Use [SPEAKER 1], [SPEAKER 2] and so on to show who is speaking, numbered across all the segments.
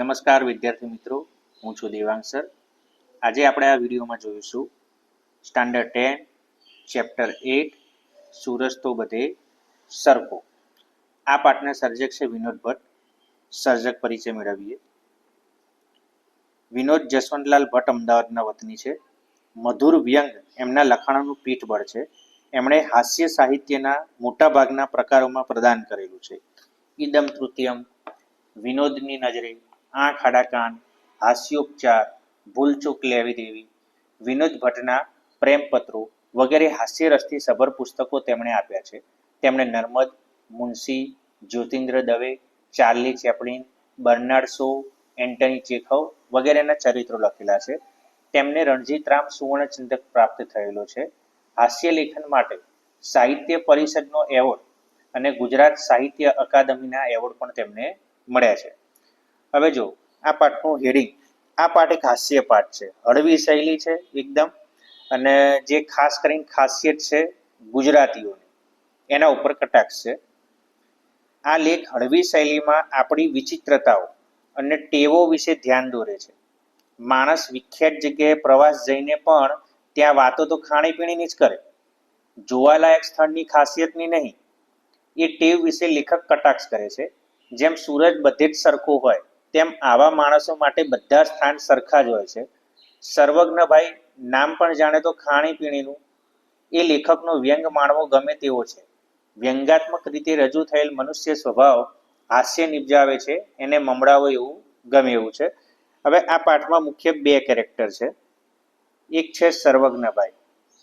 [SPEAKER 1] નમસ્કાર વિદ્યાર્થી મિત્રો, હું છું દેવાંગ સર. આજે આપણે આ વિડીયોમાં જોઈશું સ્ટાન્ડર્ડ 10 ચેપ્ટર 8 સૂરજ તો બધે સરખો. આ પાઠના સર્જક છે વિનોદ ભટ્ટ. સર્જક પરિચય મેળવીએ. વિનોદ જસવંતલાલ ભટ્ટ અમદાવાદના વતની છે. મધુર વ્યંગ એમના લખાણોનું પીઠબળ છે. એમણે હાસ્ય સાહિત્યના મોટાભાગના પ્રકારોમાં પ્રદાન કરેલું છે. ઇદમ તૃતીયમ, વિનોદની નજરે, આંખ આડા કાન, હાસ્યોપચાર, ભૂલચૂક લેવી દેવી, વિનોદ ભટ્ટના પ્રેમપત્રો વગેરે હાસ્યરસથી સભર પુસ્તકો તેમણે આપ્યા છે. તેમણે Narmad, Munshi, Jyotindra Dave, Charlie Chaplin, Bernard Shaw, Anton Chekhov વગેરેના ચરિત્રો લખેલા છે. તેમને રણજીતરામ સુવર્ણચંદ્રક પ્રાપ્ત થયેલો છે. હાસ્ય લેખન માટે સાહિત્ય પરિષદનો એવોર્ડ અને ગુજરાત સાહિત્ય અકાદમીના એવોર્ડ પણ તેમને મળ્યા છે. હવે જો આ પાઠનું હેડિંગ, આ પાઠ એક હાસ્ય પાઠ છે, હળવી શૈલી છે એકદમ, અને જે ખાસ કરીને ખાસિયત છે ગુજરાતીઓની, એના ઉપર કટાક્ષ છે. આ લેખ હળવી શૈલીમાં આપણી વિચિત્રતાઓ અને ટેવો વિશે ધ્યાન દોરે છે. માણસ વિખ્યાત જગ્યાએ પ્રવાસ જઈને પણ ત્યાં વાતો તો ખાણીપીણીની જ કરે, જોવાલાયક સ્થળની ખાસિયતની નહીં. એ ટેવ વિશે લેખક કટાક્ષ કરે છે. જેમ સૂરજ બધે જ સરખો હોય, તેમ આવા માણસો માટે બધા સ્થાન સરખા જ હોય છે. સર્વજ્ઞભાઈ નામ પણ જાણે તો ખાણીપીણીનું. એ લેખકનો વ્યંગ માણવો ગમે તેવો છે. વ્યંગાત્મક રીતે રજૂ થયેલ મનુષ્ય સ્વભાવ હાસ્ય નિપજાવે છે, એને મમડાવો એવું ગમે એવું છે. હવે આ પાઠમાં મુખ્ય બે કેરેક્ટર છે. એક છે સર્વજ્ઞભાઈ,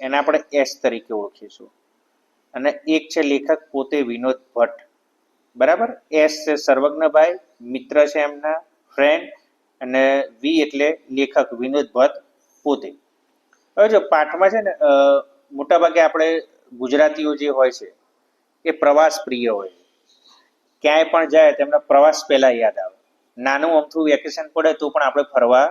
[SPEAKER 1] એને આપણે એસ તરીકે ઓળખીશું, અને એક છે લેખક પોતે વિનોદ ભટ્ટ. બરાબર. એસ છે સર્વજ્ઞભાઈ, મિત્ર છે એમના, ફ્રેન્ડ, અને વી એટલે લેખક વિનોદ ભટ્ટ પોતે. હવે જો પાઠમાં છે ને મોટાભાગે આપણે ગુજરાતીઓ જે હોય છે એ પ્રવાસ પ્રિય હોય છે. ક્યાંય પણ જાય તેમને પ્રવાસ પહેલા યાદ આવે. નાનું અમથું વેકેશન પડે તો પણ આપણે ફરવા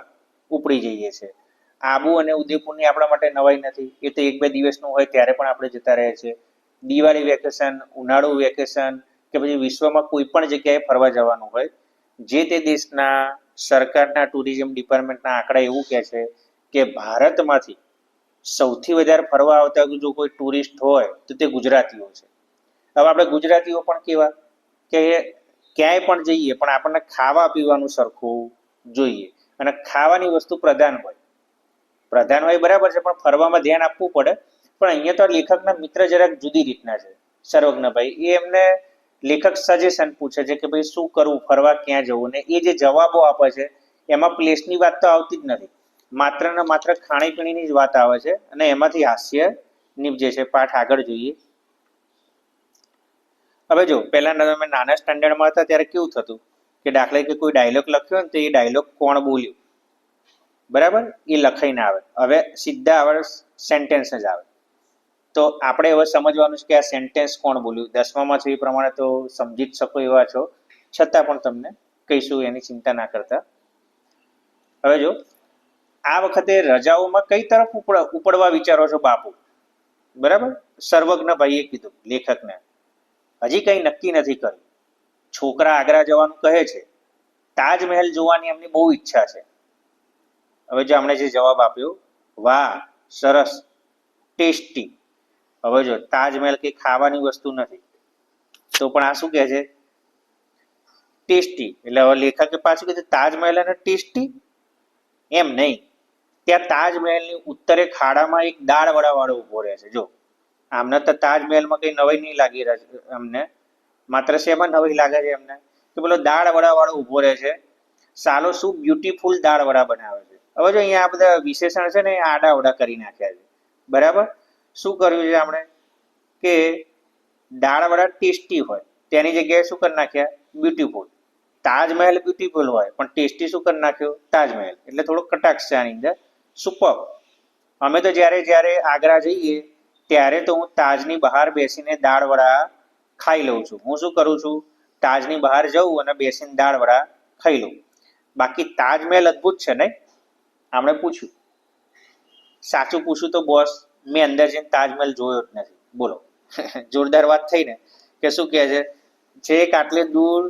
[SPEAKER 1] ઉપડી જઈએ છીએ. આબુ અને ઉદયપુરની આપણા માટે નવાઈ નથી. એ તો 1-2 દિવસનું હોય ત્યારે પણ આપણે જતા રહે છે. દિવાળી વેકેશન, ઉનાળુ વેકેશન, કે પછી વિશ્વમાં કોઈ પણ જગ્યાએ ફરવા જવાનું હોય, જે તે દેશના સરકારના ટુરિઝમ ડિપાર્ટમેન્ટના આંકડા એવું કહે છે કે ભારતમાંથી સૌથી વધારે ફરવા આવતા જો કોઈ ટુરિસ્ટ હોય તો તે ગુજરાતીઓ છે. હવે આપણે ગુજરાતીઓ પણ કેવા કે ક્યાંય પણ જઈએ પણ આપણને ખાવા પીવાનું સરખું જોઈએ, અને ખાવાની વસ્તુ પ્રધાન હોય બરાબર છે, પણ ફરવામાં ધ્યાન આપવું પડે. પણ અહીંયા તો લેખકના મિત્ર જરાક જુદી રીતના છે, સર્વજ્ઞભાઈ. એ એમને લેખક સજેશન પૂછે છે કે ભાઈ શું કરવું, ફરવા ક્યાં જવું, ને એ જે જવાબો આપે છે એમાં પ્લેસની વાત તો આવતી જ નથી, માત્ર ને માત્ર ખાણીપીણીની જ વાત આવે છે, અને એમાંથી હાસ્ય નીપજે છે. પાઠ આગળ જોઈએ. હવે જો પહેલા તમે નાના સ્ટાન્ડર્ડમાં હતા ત્યારે કેવું થતું કે દાખલા કે કોઈ ડાયલોગ લખ્યો ને તો એ ડાયલોગ કોણ બોલ્યું, બરાબર, એ લખાઈને આવે. હવે સીધા આવે સેન્ટેન્સ જ આવે. તો આપણે હવે સમજવાનું છે કે આ સેન્ટેન્સ કોણ બોલ્યું. 10મામાં છે એ પ્રમાણે તો સમજી જ શકો એવા છો, છતાં પણ તમને કહીશું, એની ચિંતા ના કરતા. હવે જો આ વખતે રજાઓમાં કઈ તરફ ઉપડવા વિચારો છો બાપુ? બરાબર, સર્વજ્ઞભાઈએ કીધું લેખકને. હજી કંઈ નક્કી નથી કર્યું. છોકરા આગ્રા જવાનું કહે છે. તાજમહેલ જોવાની એમની બહુ ઈચ્છા છે. હવે જો આપણે જે જવાબ આપ્યો, વાહ સરસ, ટેસ્ટી. હવે જો તાજમહેલ કઈ ખાવાની વસ્તુ નથી, તો પણ આ શું કહે છે? ટેસ્ટી. એટલે હવે લેખકે પાછું કીધું તાજમહેલ અને ટેસ્ટી એમ નહીં. ત્યાં તાજમહેલની ઉત્તરે ખાડામાં એક દાળ વડાવાળો ઉભો રહે છે. જો આમને તો તાજમહેલમાં કઈ નવાઈ નહીં લાગી અમને, માત્ર શેમાં નવાઈ લાગે છે એમને કે પેલો દાળ વડાવાળો ઉભો રહે છે, સાલો શું બ્યુટીફુલ દાળ વડા બનાવે છે. હવે જો અહીંયા આ બધા વિશેષણ છે ને એ આડાવડા કરી નાખ્યા છે. બરાબર. શું કર્યું છે આપણે કે દાળ વડા ટેસ્ટી હોય તેની જગ્યાએ શું કરી નાખ્યા? બ્યુટીફુલ. તાજમહેલ બ્યુટીફુલ હોય પણ ટેસ્ટી શું કરી નાખ્યો? તાજમહેલ. એટલે થોડો કટાક્ષ છે આની અંદર. સુપર. અમે તો જ્યારે આગ્રા જઈએ ત્યારે તો હું તાજની બહાર બેસીને દાળ વડા ખાઈ લઉં છું. હું શું કરું છું? તાજની બહાર જઉં અને બેસીને દાળ વડા ખાઈ લઉં. બાકી તાજમહેલ અદ્ભુત છે ને? આપણે પૂછ્યું. સાચું પૂછું તો બોસ, મેં અંદર જઈને તાજમહેલ જોયો જ નથી. બોલો, જોરદાર વાત થઈ ને? કે શું કહે છે, છેક આટલે દૂર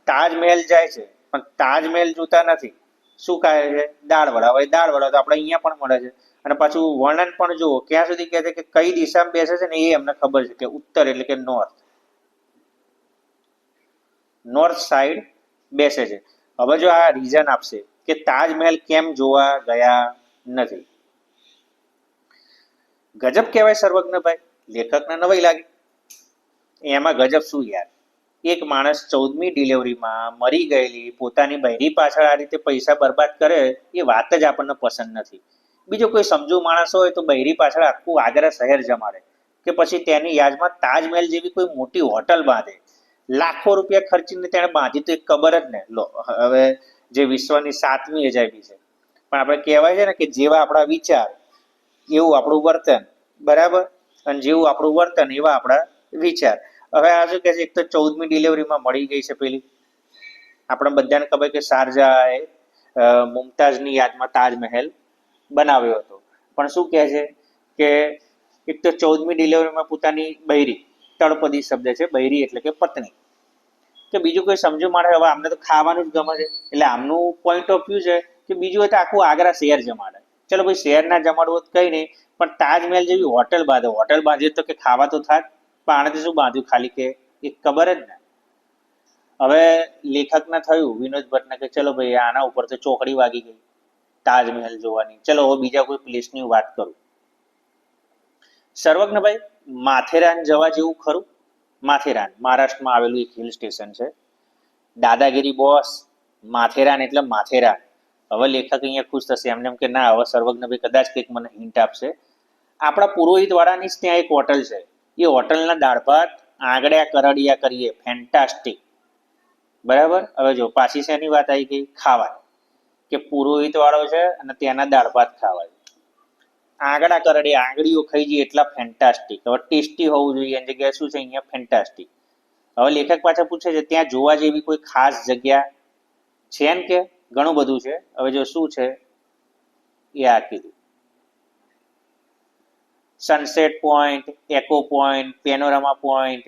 [SPEAKER 1] તાજમહેલ જાય છે પણ તાજમહેલ જોતા નથી. શું કહે છે? દાળ વડા. હવે દાળ વડા તો આપણે અહીંયા પણ મળે છે. અને પાછું વર્ણન પણ જુઓ, ક્યાં સુધી કહે છે કે કઈ દિશામાં બેસે છે ને એ એમને ખબર છે કે ઉત્તર એટલે કે નોર્થ, નોર્થ સાઈડ બેસે છે. હવે જો આ રીઝન આપશે કે તાજમહેલ કેમ જોવા ગયા નથી. ગજબ કહેવાય સર્વજ્ઞભાઈ, લેખકને નવાઈ લાગી. એમાં ગજબ શું યાર, એક માણસ 14મી ડિલિવરીમાં મરી ગયેલી પોતાની બૈરી પાછળ આ રીતે પૈસા બરબાદ કરે એ વાત જ આપણને પસંદ નથી. બીજો કોઈ સમજુ માણસ હોય તો બૈરી પાછળ આખું આગ્રા શહેર જમાડે કે પછી તેની યાદમાં તાજમહેલ જેવી કોઈ મોટી હોટલ બાંધે. લાખો રૂપિયા ખર્ચીને તેણે બાંધી તો એક કબર જ ને. લો હવે જે વિશ્વની 7મી અજાયબી છે. પણ આપણે કહેવાય છે ને કે જેવા આપણા વિચાર એવું આપણું વર્તન, બરાબર? અને જેવું આપણું વર્તન એવા આપણા વિચાર. હવે આ શું કે છે, એક તો 14મી ડિલિવરીમાં મળી ગઈ છે પેલી. આપણે બધાને ખબર કે શારજાએ મુમતાઝની યાદમાં તાજમહેલ બનાવ્યો હતો. પણ શું કહે છે કે એક તો 14મી ડિલિવરીમાં પોતાની બૈરી, તળપદી શબ્દ છે, બૈરી એટલે કે પત્ની, કે બીજું કોઈ સમજુ માણસ. હવે આમને તો ખાવાનું જ ગમે છે એટલે આમનું પોઈન્ટ ઓફ વ્યૂ છે કે બીજું હોય તો આખું આગ્રા શહેર જમાડે. ચલો ભાઈ શહેર ના જમાડવું કઈ નહીં, પણ તાજમહેલ જેવી હોટલ બાંધે. હોટલ બાંધીએ તો કે ખાવા તો થાય, પણ આનાથી શું બાંધ્યું ખાલી કે એક ખબર જ ને. હવે લેખકને થયું વિનોદ ભટ્ટને કે ચલો ભાઈ આના ઉપર તો ચોકડી વાગી ગઈ તાજમહેલ જોવાની. ચલો હવે બીજા કોઈ પ્લેસની વાત કરું. સર્વજ્ઞભાઈ, માથેરાન જવા જેવું ખરું? માથેરાન મહારાષ્ટ્રમાં આવેલું એક હિલ સ્ટેશન છે. દાદાગીરી બોસ, માથેરાન એટલે માથેરાન. હવે લેખક અહીંયા ખુશ થશે એમને એમ કે ના, હવે સર્વજ્ઞભાઈ કદાચ કંઈક મને હિન્ટ આપશે. આપણા પુરોહિત વાળાની જ ત્યાં એક હોટલ છે. એ હોટલના દાળ ભાત આંગળ્યા કરડિયા કરીએ, ફેન્ટાસ્ટિક. બરાબર? હવે જો પાછી શેની વાત આવી ગઈ? ખાવા. કે પુરોહિત વાળો છે અને ત્યાંના દાળ ભાત ખાવા. આંગળા કરડે, આંગળીઓ ખાઈ જઈએ એટલા ફેન્ટાસ્ટિક. હવે ટેસ્ટી હોવું જોઈએ એની જગ્યાએ શું છે અહીંયા? ફેન્ટાસ્ટિક. હવે લેખક પાછા પૂછે છે ત્યાં જોવા જેવી કોઈ ખાસ જગ્યા છે ને? કે ઘણું બધું છે. હવે જો શું છે એ આ કીધું: સનસેટ પોઈન્ટ, એકો પોઈન્ટ, પેનોરામા પોઈન્ટ.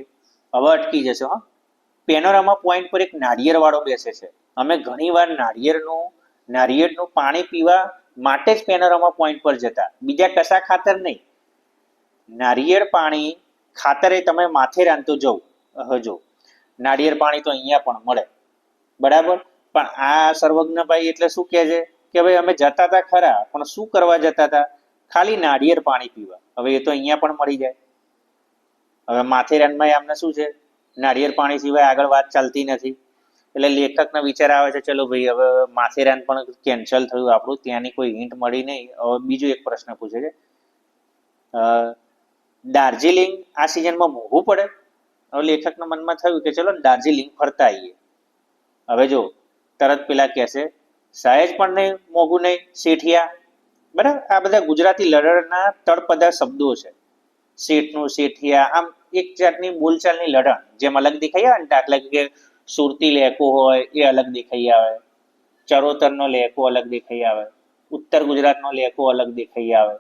[SPEAKER 1] હવે અટકી જશે હા. પેનોરામા પોઈન્ટ પર એક નારિયેળ વાળો બેસે છે. અમે ઘણીવાર નારિયેળનું પાણી પીવા માટે જ પેનોરામા પોઈન્ટ પર જતા, બીજા કશા ખાતર નહીં. નારિયેળ પાણી ખાતરે તમે માથેરાન તો જવું. જો નારિયેળ પાણી તો અહીંયા પણ મળે, બરાબર? પણ આ સર્વજ્ઞભાઈ એટલે શું કહે છે કે ભાઈ અમે જતા હતા ખરા, પણ શું કરવા જતા હતા? ખાલી નારિયેળ પાણી પીવા. હવે એ તો અહીંયા પણ મળી જાય. હવે માથેરાનમાં આમને શું છે? નારિયેળ પાણી સિવાય આગળ વાત ચાલતી નથી. એટલે લેખકનો વિચાર આવે છે ચલો ભાઈ હવે માથેરાન પણ કેન્સલ થયું આપણું, ત્યાંની કોઈ હિન્ટ મળી નહીં. હવે બીજો એક પ્રશ્ન પૂછે છે, દાર્જિલિંગ આ સિઝનમાં મોંઘું પડે? હવે લેખકના મનમાં થયું કે ચલો દાર્જિલિંગ ફરતા આવીએ. હવે જો તરત પેલા કહેશે સહેજ પણ નહીં મોંઘું નહીં શેઠિયા. બરાબર? આ બધા ગુજરાતી લડણના તળપદા શબ્દો છે. શેઠનું, શેઠિયા, આમ એક જાતની બોલચાલની લડણ જેમ અલગ દેખાઈ આવે ને, દાખલા કે સુરતી લહેકો હોય એ અલગ દેખાઈ આવે, ચરોતરનો લહેકો અલગ દેખાઈ આવે, ઉત્તર ગુજરાતનો લહેકો અલગ દેખાઈ આવે,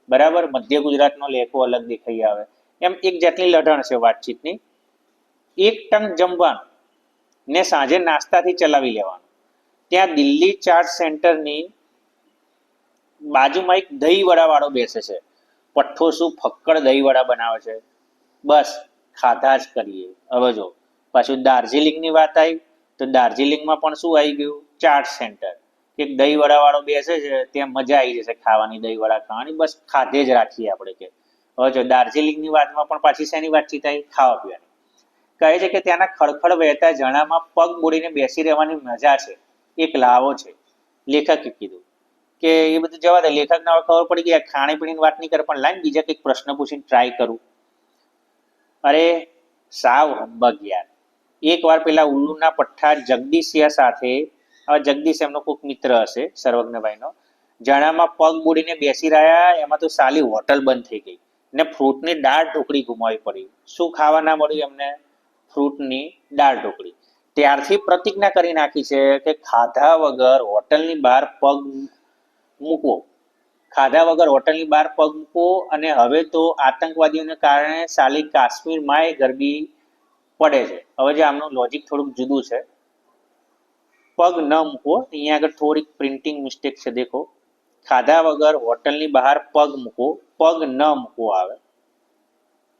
[SPEAKER 1] બરાબર? મધ્ય ગુજરાતનો લહેકો અલગ દેખાઈ આવે. એમ એક જાતની લડણ છે વાતચીતની. એક ટન જમવાનું ને સાંજે નાસ્તાથી ચલાવી લેવાનું. ત્યાં દિલ્હી ચાટ સેન્ટરની બાજુમાં એક દહીં વડા વાળો બેસે છે. પઠ્ઠો શું ફક્કડ દહીં વડા બનાવે છે, બસ ખાધા જ કરીએ. હવે જો પાછું દાર્જિલિંગની વાત આવી તો દાર્જિલિંગમાં પણ શું આવી ગયું? ચાટ સેન્ટર. એક દહીં વડા વાળો બેસે છે, ત્યાં મજા આવી જશે ખાવાની, દહીં વડા ખાવાની, બસ ખાધે જ રાખીએ આપણે. કે હવે જો દાર્જિલિંગની વાતમાં પણ પાછી શેની વાતચીત આવી? ખાવા પીવાની. કહે છે કે ત્યાંના ખળખળ વહેતા ઝરણામાં પગ બોડીને બેસી રહેવાની મજા છે, એક લાવો છે. લેખકે કીધું કે એ બધું જવા દે. લેખકને હવે ખબર પડી ગઈ ખાણીપીણીની વાત નહીં કરે, પણ લાઈન બીજા કંઈક પ્રશ્ન પૂછીને ટ્રાય કરું. અરે સાવ હંબગ યાર. એકવાર પેલા ઉલ્લુના પઠ્ઠા જગદીશિયા સાથે, હવે જગદીશ એમનો કોઈક મિત્ર હશે સર્વજ્ઞભાઈનો, ઝરણામાં પગ બોડીને બેસી રહ્યા. એમાં તો સાલી હોટલ બંધ થઈ ગઈ ને ફ્રૂટની દાળ ઢોકળી ગુમાવી પડી. શું ખાવા ના મળ્યું એમને? ફ્રૂટની દાળ ઢોકળી. ત્યારથી પ્રતિજ્ઞા કરી નાખી છે કે ખાધા વગર હોટલની બહાર પગ મૂકો, ખાધા વગર હોટલની બહાર પગ મૂકો. અને હવે તો આતંકવાદીઓને કારણે સાલી કાશ્મીરમાં ગરબી પડે છે. હવે જે આમનું લોજિક થોડુંક જુદું છે. પગ ન મૂકવો. અહીંયા આગળ થોડીક પ્રિન્ટિંગ મિસ્ટેક છે, દેખો. ખાધા વગર હોટલની બહાર પગ મૂકો, પગ ન મૂકવો આવે.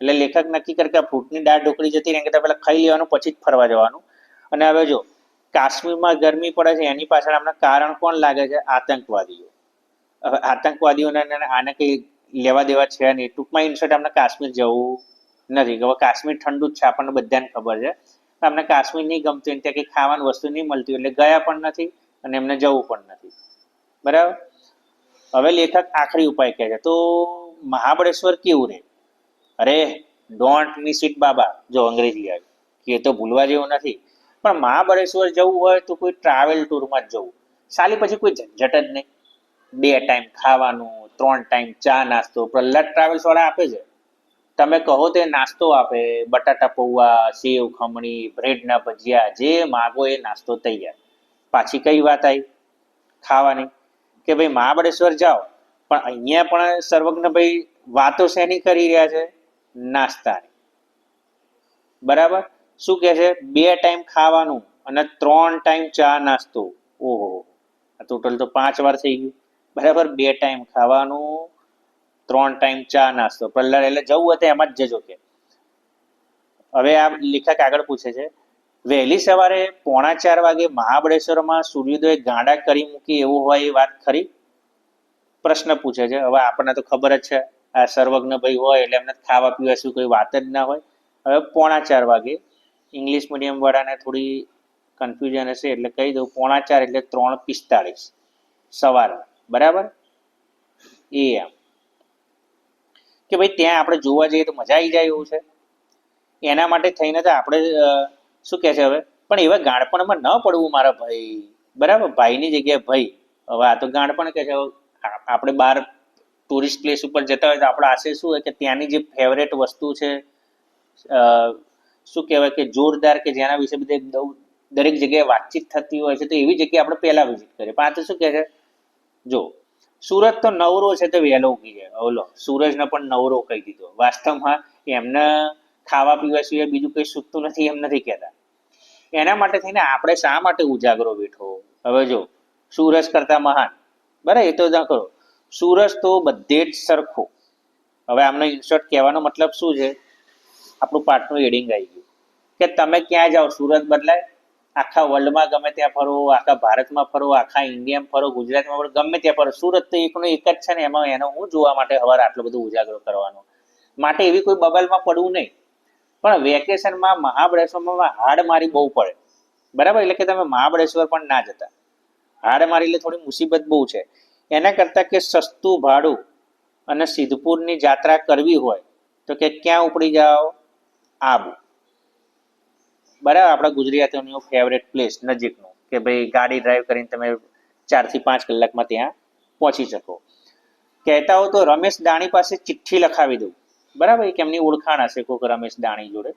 [SPEAKER 1] એટલે લેખક નક્કી કરે કે ફ્રૂટની દાળ ઢોકળી જતી રહે કરતા પહેલા ખાઈ લેવાનું, પછી જ ફરવા જવાનું. અને હવે જો કાશ્મીરમાં ગરમી પડે છે, એની પાછળ આપણે કારણ કોણ લાગે છે? આતંકવાદીઓ. હવે આતંકવાદીઓને આને કઈ લેવા દેવા છે નહીં. ટૂંકમાં ઇન્સર્ટ આપણે કાશ્મીર જવું નથી. હવે કાશ્મીર ઠંડુ જ છે, આપણને બધાને ખબર છે. અમને કાશ્મીર નહીં ગમતું, ત્યાં કંઈ ખાવાની વસ્તુ નહીં મળતી, એટલે ગયા પણ નથી અને એમને જવું પણ નથી. બરાબર. હવે લેખક આખરી ઉપાય કહે છે. તો મહાબળેશ્વર કેવું રહે? અરે ડોન્ટ મિસ ઇટ બાબા. જો અંગ્રેજી આવી કે એ તો ભૂલવા જેવું નથી. પણ મહાબળેશ્વર જવું હોય તો કોઈ ટ્રાવેલ ટૂરમાં જ જવું. સાલી પછી કોઈ ઝંઝટ જ નહીં. 2 ટાઈમ ખાવાનું, 3 ટાઈમ ચા નાસ્તો પ્રહલાદ ટ્રાવેલ્સ વાળા આપે છે. તમે કહો તે નાસ્તો આપે, બટાટા પૌવા, સેવ ખમણી, બ્રેડના ભજીયા, જે માગો એ નાસ્તો તૈયાર. પાછી કઈ વાત આવી ખાવાની કે ભાઈ મહાબળેશ્વર જાઓ, પણ અહીંયા પણ સર્વજ્ઞભાઈ વાતો શેની કરી રહ્યા છે? નાસ્તાની. બરાબર. શું કે છે? 2 ટાઈમ ખાવાનું અને 3 ટાઈમ ચા નાસ્તો. ઓહો, ટોટલ તો 5 વાર થઈ ગયું. બરાબર. 2 ટાઈમ ખાવાનું, 3 ટાઈમ ચા નાસ્તો. પ્રહલાદ એટલે જવું હોય તો એમાં જ જજો કે. હવે આ લેખક આગળ પૂછે છે, વહેલી સવારે 3:45 વાગે મહાબળેશ્વરમાં સૂર્યોદય ગાંડા કરી મૂકી એવું હોય એ વાત ખરી? પ્રશ્ન પૂછે છે. હવે આપણને તો ખબર જ છે, આ સર્વજ્ઞ ભાઈ હોય એટલે એમને ખાવા પીવા શું કોઈ વાત જ ના હોય. હવે 3:45 વાગે, ઇંગ્લિશ મીડિયમ વાળાને થોડી કન્ફ્યુઝન હશે એટલે કહી દઉં, 3:45 એટલે 3:45 સવારે. બરાબર. એમ કે ભાઈ ત્યાં આપણે જોવા જઈએ તો મજા આવી જાય એવું છે. એના માટે થઈને તો આપણે શું કહે છે હવે, પણ એવા ગાણપણમાં ન પડવું મારા ભાઈ. બરાબર. ભાઈની જગ્યાએ ભાઈ. હવે આ તો ગાણપણ કહે છે. આપણે બહાર ટુરિસ્ટ પ્લેસ ઉપર જતા હોય તો આપણો આશય શું હોય કે ત્યાંની જે ફેવરેટ વસ્તુ છે, શું કહેવાય કે જોરદાર, કે જેના વિશે બધે દરેક જગ્યાએ વાતચીત થતી હોય છે, તો એવી જગ્યાએ આપણે પહેલા વિઝિટ કરીએ. પણ આ તો શું કહે છે, જો સુરત તો નવરો છે તો વહેલો ઉગી જાય. ઓલો સૂરજને પણ નવરો કહી દીધો. વાસ્તવમાં એમને ખાવા પીવા સિવાય બીજું કંઈ સૂચતું નથી એમ નથી કહેતા. એના માટે થઈને આપણે શા માટે ઉજાગરો બેઠો? હવે જો સૂરજ કરતા મહાન. બરાબર. એ તો ના કરો. સૂરજ તો બધે જ સરખો. હવે આમને ઇન્સર્ટ કહેવાનો મતલબ શું છે? આપણું પાઠનું એડિંગ આવી ગયું કે તમે ક્યાં જાઓ સૂરજ બદલાય. આખા વર્લ્ડમાં ગમે ત્યાં ફરો, આખા ભારતમાં ફરો, આખા ઇન્ડિયામાં ફરો, ગુજરાતમાં ફરો, ગમે ત્યાં ફરો, સુરત તો એકનો એક જ છે ને. એમાં એનો હું જોવા માટે સવારે આટલો બધો ઉજાગરો કરવાનો? માટે એવી કોઈ બબલમાં પડવું નહીં. પણ વેકેશનમાં મહાબળેશ્વરમાં હાડ મારી બહુ પડે. બરાબર. એટલે કે તમે મહાબળેશ્વર પણ ના જતા. હાડ મારી એટલે થોડી મુસીબત બહુ છે. એના કરતાં કે સસ્તું ભાડું અને સિદ્ધપુરની જાત્રા કરવી હોય તો કે ક્યાં ઉપડી જાઓ? આબુ. બરાબર. આપણા ગુજરાતીઓનું ફેવરેટ પ્લેસ નજીકનું, કે ભાઈ ગાડી ડ્રાઈવ કરીને તમે 4 થી 5 કલાકમાં ત્યાં પહોંચી શકો. કહેતા હો તો રમેશ દાણી પાસે ચિઠ્ઠી લખાવી દઉં. બરાબર. એક એમની ઓળખાણ હશે કોઈક રમેશ દાણી જોડે.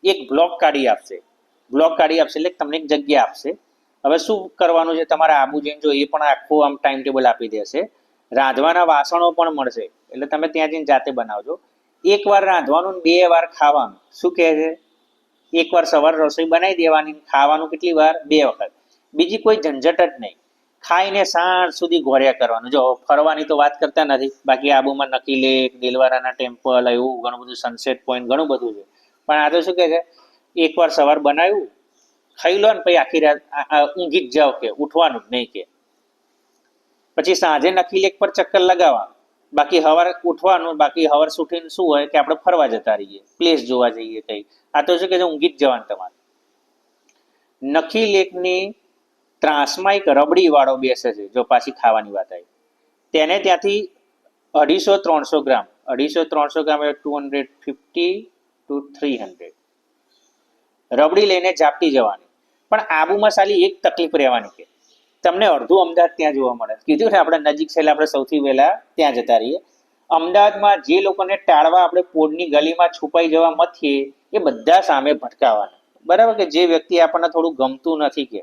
[SPEAKER 1] એક બ્લોક કાઢી આપશે. બ્લોક કાઢી આપશે એટલે તમને એક જગ્યા આપશે. હવે શું કરવાનું છે તમારે? આબુ જઈને જો એ પણ આખું આમ ટાઈમ ટેબલ આપી દેશે. રાંધવાના વાસણો પણ મળશે, એટલે તમે ત્યાં જઈને જાતે બનાવજો. 1 વાર રાંધવાનું, 2 વાર ખાવાનું. શું કહે છે? 1 વાર સવારે રસોઈ બનાવી દેવાની, ખાવાનું કેટલી વાર? 2 વખત. બીજી કોઈ ઝંઝટ જ નહીં. ખાઈને સાંજ સુધી ઘોર્યા કરવાનું. જો ફરવાની તો વાત કરતા નથી, બાકી આબુમાં નકી લેક, દિલવારાના ટેમ્પલ, એવું ઘણું બધું, સનસેટ પોઈન્ટ ઘણું બધું છે. પણ આ તો શું કહે છે, 1 વાર સવાર બનાવ્યું, ખાઈ લો ને પછી આખી રાત ઊંઘી જ જાઓ, કે ઉઠવાનું જ નહીં કે. પછી સાંજે નકી લેક પર ચક્કર લગાવવાનું, બાકી સવારે ઉઠવાનું. બાકી સવાર ઉઠીને શું હોય કે આપણે ફરવા જતા રહીએ, પ્લેસ જોવા જઈએ કંઈ. આ તો શું કે ઊંઘી જ જવાનું તમારે. નકી લેકની ત્રાસમાં એક રબડી વાળો બેસે છે. જો પાછી ખાવાની વાત આવી, તેને ત્યાંથી 250-300 ગ્રામ, 250-300 ગ્રામ એટલે 250 to 300 રબડી લઈને ઝાપટી જવાની. પણ આબુમાં સાલી એક તકલીફ રહેવાની કે તમને અડધું અમદાવાદ ત્યાં જોવા મળે. કીધું ને આપણે નજીક છે એટલે આપણે સૌથી વહેલા ત્યાં જતા રહીએ. અમદાવાદમાં જે લોકોને ટાળવા આપણે પોળની ગલીમાં છુપાઈ જવા મથીએ, એ બધા સામે ભટકાવાના. બરાબર. કે જે વ્યક્તિ આપણને થોડું ગમતું નથી, કે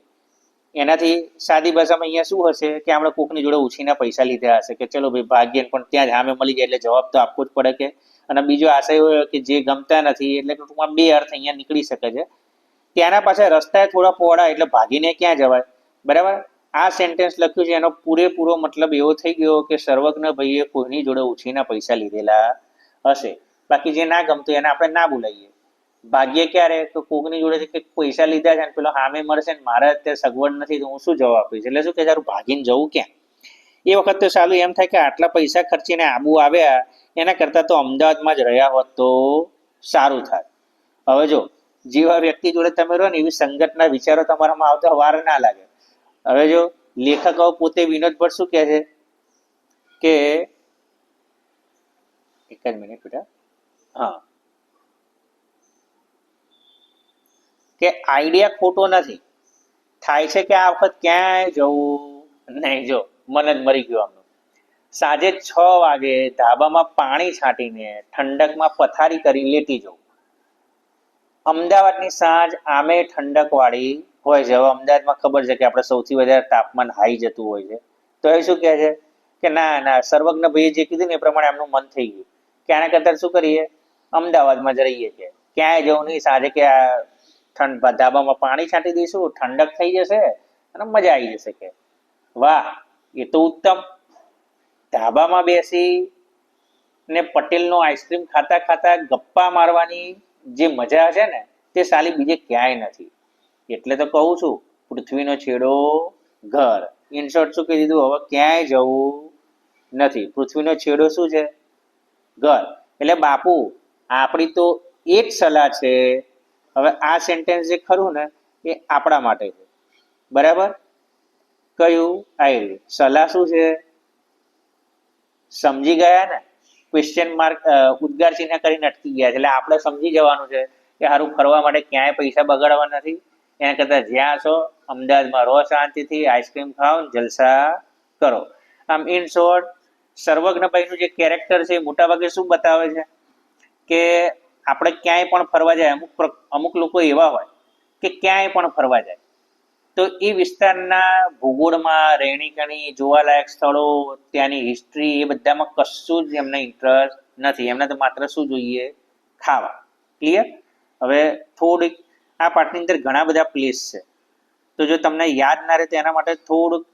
[SPEAKER 1] એનાથી સાદી ભાષામાં અહીંયા શું હશે કે આપણે કોકની જોડે ઉછીના પૈસા લીધા હશે, કે ચલો ભાઈ ભાગ્ય પણ ત્યાં જ સામે મળી જાય એટલે જવાબ તો આપવો જ પડે કે. અને બીજો આશય હોય કે જે ગમતા નથી, એટલે ટૂંકમાં 2 અર્થ અહીંયા નીકળી શકે છે. ત્યાંના પાછા રસ્તા થોડા પહોળા એટલે ભાગીને ક્યાં જવાય, બરાબર. આ સેન્ટેન્સ લખ્યું છે એનો પૂરેપૂરો મતલબ એવો થઈ ગયો કે સર્વજ્ઞ ભાઈએ કોઈની જોડે ઉછીના પૈસા લીધેલા હશે. બાકી જે ના ગમતું એને આપણે ના બોલાવીએ. ભાગ્ય ક્યારે તો કોકની જોડેથી કંઈક પૈસા લીધા છે ને પેલો સામે મળશે ને મારે અત્યારે સગવડ નથી તો હું શું જવાબ આપીશ, એટલે શું કે તારું ભાગીને જવું ક્યાં. એ વખત તો સાલું એમ થાય કે આટલા પૈસા ખર્ચીને આબુ આવ્યા એના કરતાં તો અમદાવાદમાં જ રહ્યા હોત તો સારું થાય. હવે જો જેવા વ્યક્તિ જોડે તમે રહો ને એવી સંગતના વિચારો તમારામાં આવતા વાર ના લાગે. હવે જો લેખકો પોતે વિનોદ ભટ્ટ શું કહે છે કે એક જ મિનિટ બેટા, હા, કે આઈડિયા ખોટો નથી, થાય છે કે આ વખત ક્યાંય જવું નહીં. જો મન જ મરી ગયું આમનું. સાંજે 6 વાગે ધાબામાં પાણી છાંટીને ઠંડકમાં પથારી કરી લેટી જવું. અમદાવાદની સાંજ આમે ઠંડક વાળી હોય છે. હવે અમદાવાદમાં ખબર છે કે આપણે સૌથી વધારે તાપમાન હાઈ જતું હોય છે, તો એ શું કહે છે કે ના ના સર્વજ્ઞ ભાઈએ જે કીધું ને એ પ્રમાણે એમનું મન થઈ ગયું કે આના કરતાં શું કરીએ અમદાવાદમાં જ રહીએ, કે ક્યાંય જવું નહીં. સાંજે કે ધાબામાં પાણી છાંટી દઈશું, ઠંડક થઈ જશે અને મજા આવી જશે. કે વાહ, એ તો ઉત્તમ. ધાબામાં બેસી ને પટેલનો આઈસ્ક્રીમ ખાતા ખાતા ગપ્પા મારવાની જે મજા છે ને તે સાલી બીજે ક્યાંય નથી. એટલે તો કહું છું પૃથ્વીનો છેડો ઘર. ઇન શોર્ટ શું કહી દીધું, હવે ક્યાંય જવું નથી. પૃથ્વીનો છેડો શું છે, ઘર. એટલે બાપુ આપણી તો એ જ સલાહ છે. હવે આ સેન્ટેન્સ જે ખરું ને એ આપણા માટે છે, બરાબર. કયું આવી સલાહ શું છે સમજી ગયા ને, ક્વેશ્ચન માર્ક ઉદ્ગાર ચિહ્ન કરીને અટકી ગયા છે. એટલે આપણે સમજી જવાનું છે કે સારું ફરવા માટે ક્યાંય પૈસા બગાડવા નથી. એના કરતાં જ્યાં છો અમદાવાદમાં રહો, શાંતિથી આઈસ્ક્રીમ ખાઓ, જલસા કરો. આમ ઇન શોર્ટ સર્વજ્ઞભાઈનું જે કેરેક્ટર છે એ મોટાભાગે શું બતાવે છે કે આપણે ક્યાંય પણ ફરવા જાય, અમુક લોકો એવા હોય કે ક્યાંય પણ ફરવા જાય તો એ વિસ્તારના ભૂગોળમાં રહેણીકરણી, જોવાલાયક સ્થળો, ત્યાંની હિસ્ટ્રી એ બધામાં કશું જ એમને ઇન્ટરેસ્ટ નથી. એમને તો માત્ર શું જોઈએ, ખાવા. ક્લિયર. હવે થોડીક આ પાર્ટની અંદર ઘણા બધા પ્લેસ છે, તો જો તમને યાદ ના રહે તો એના માટે થોડુંક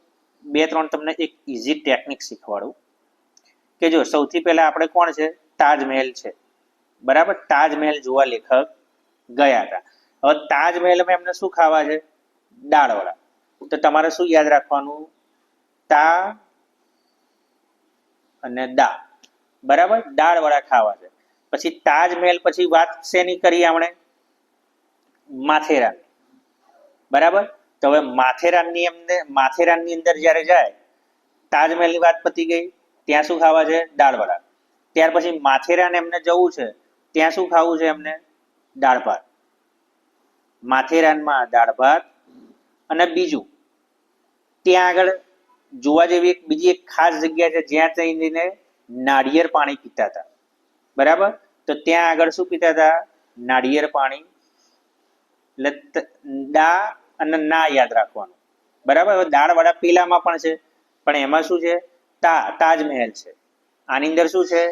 [SPEAKER 1] 2-3 તમને એક ઇઝી ટેકનિક શીખવાડું. કે જો સૌથી પહેલા આપણે કોણ છે, તાજમહેલ છે, બરાબર. તાજમહેલ જોવા લેખક ગયા હતા. હવે તાજમહેલમાં એમને શું ખાવા છે, દાળવડા. તો તમારે શું યાદ રાખવાનું, તા અને દા, બરાબર. દાળવડા ખાવા છે. પછી તાજમહેલ પછી વાત શેની કરી આપણે, માથેરાન, બરાબર. તો હવે માથેરાનની અંદર જ્યારે જાય, તાજમહેલની વાત પતી ગઈ, ત્યાં શું ખાવા છે, દાળવડા. ત્યાર પછી માથેરાન એમને જવું છે, ત્યાં શું ખાવું છે એમને, દાળ ભાત. માથેરાનમાં દાળ ભાત. અને બીજું ત્યાં આગળ જોવા જેવી બીજી એક ખાસ જગ્યા છે જ્યાં જઈને નાળિયેર પાણી પીતા હતા, બરાબર. તો ત્યાં આગળ શું પીતા હતા, નાળિયેર પાણી. એટલે દા અને ના યાદ રાખવાનું, બરાબર. હવે દાળવાળા પેલામાં પણ છે પણ એમાં શું છે, તાજમહેલ છે. આની અંદર શું છે,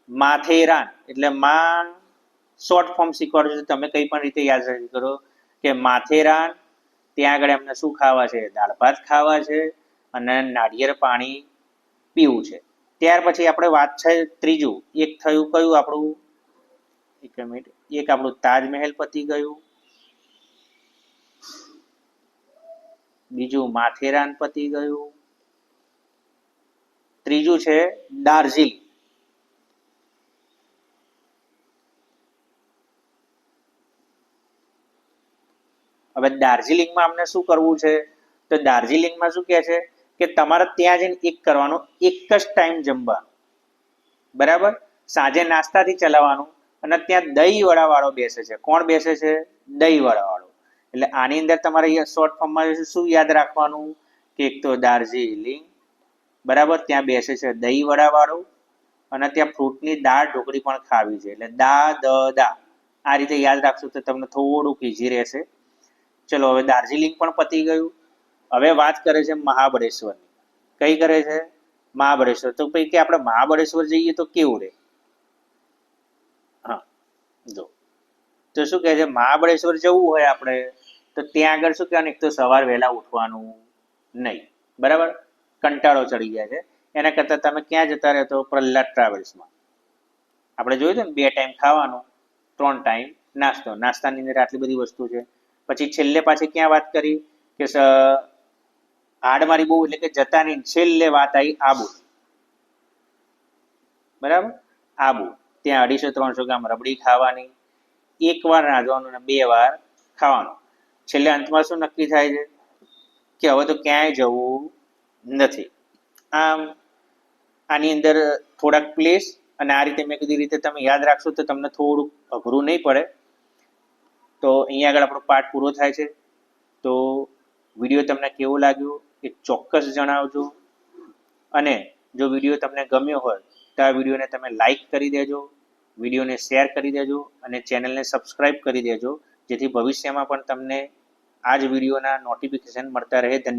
[SPEAKER 1] માથેરાન. એટલે માં શોર્ટ ફોર્મ શીખવાડું છું, તમે કઈ પણ રીતે યાદ કરો કે માથેરાન. ત્યાં આગળ એમને શું ખાવા છે, દાળ ભાત ખાવા છે અને નાળિયેર પાણી પીવું છે. ત્યાર પછી આપણે વાત છે ત્રીજું, એક થયું કયું આપણું, એક મિનિટ, એક આપણું તાજમહેલ પતી ગયું, બીજું માથેરાન પતી ગયું, ત્રીજું છે દાર્જિલિંગ. હવે દાર્જિલિંગમાં અમને શું કરવું છે, તો દાર્જિલિંગમાં શું કહે છે કે તમારે ત્યાં જઈને એક કરવાનું, એક જ ટાઈમ જમવાનું, બરાબર. સાંજે નાસ્તાથી ચલાવવાનું. અને ત્યાં દહીં વડા વાળો બેસે છે. કોણ બેસે છે, દહીં વડા વાળો. એટલે આની અંદર તમારે શોર્ટ ફોર્મમાં શું યાદ રાખવાનું કે એક તો દાર્જિલિંગ, બરાબર. ત્યાં બેસે છે દહીં વડા વાળો અને ત્યાં ફ્રૂટની દાળ ઢોકળી પણ ખાવી છે. એટલે દા. આ રીતે યાદ રાખશો તો તમને થોડુંક ઈઝી રહેશે. ચલો હવે દાર્જિલિંગ પણ પતી ગયું. હવે વાત કરે છે મહાબળેશ્વરની. કઈ કરે છે, મહાબળેશ્વર. તો ભાઈ કે આપણે મહાબળેશ્વર જઈએ તો કેવું રહે. હા જો તો શું કહે છે, મહાબળેશ્વર જવું હોય આપણે તો ત્યાં આગળ શું કહેવાનું, એક તો સવાર વહેલા ઉઠવાનું નહીં, બરાબર, કંટાળો ચડી જાય છે. એના કરતાં તમે ક્યાં જતા રહો તો પ્રહલાદ ટ્રાવેલ્સમાં. આપણે જોયું હતું ને 2 ટાઈમ ખાવાનું, 3 ટાઈમ નાસ્તો. નાસ્તાની અંદર આટલી બધી વસ્તુ છે. પછી છેલ્લે પાછી ક્યાં વાત કરી કે હાડમારી બહુ એટલે કે જતા નહીં, છેલ્લે વાત આવી આબુ, બરાબર, આબુ. ત્યાં 250-300 ગ્રામ રબડી ખાવાની, 1 વાર રાંધવાનું અને 2 વાર ખાવાનું. છેલ્લે અંતમાં શું નક્કી થાય છે કે હવે તો ક્યાંય જવું નથી. આમ આની અંદર થોડાક પ્લેસ અને આ રીતે મેં કીધી રીતે તમે યાદ રાખશો તો તમને થોડુંક અઘરું નહીં પડે. તો અહીંયા આગળ આપણો પાઠ પૂરો થાય છે. તો વિડીયો તમને કેવો લાગ્યો એ ચોક્કસ જણાવજો. અને જો વિડીયો તમને ગમ્યો હોય તો આ વિડીયોને તમે લાઈક કરી દેજો, વિડીયોને શેર કરી દેજો અને ચેનલને સબસ્ક્રાઈબ કરી દેજો, જેથી ભવિષ્યમાં પણ તમને આ જ વિડીયોના નોટિફિકેશન મળતા રહે. ધન્યવાદ.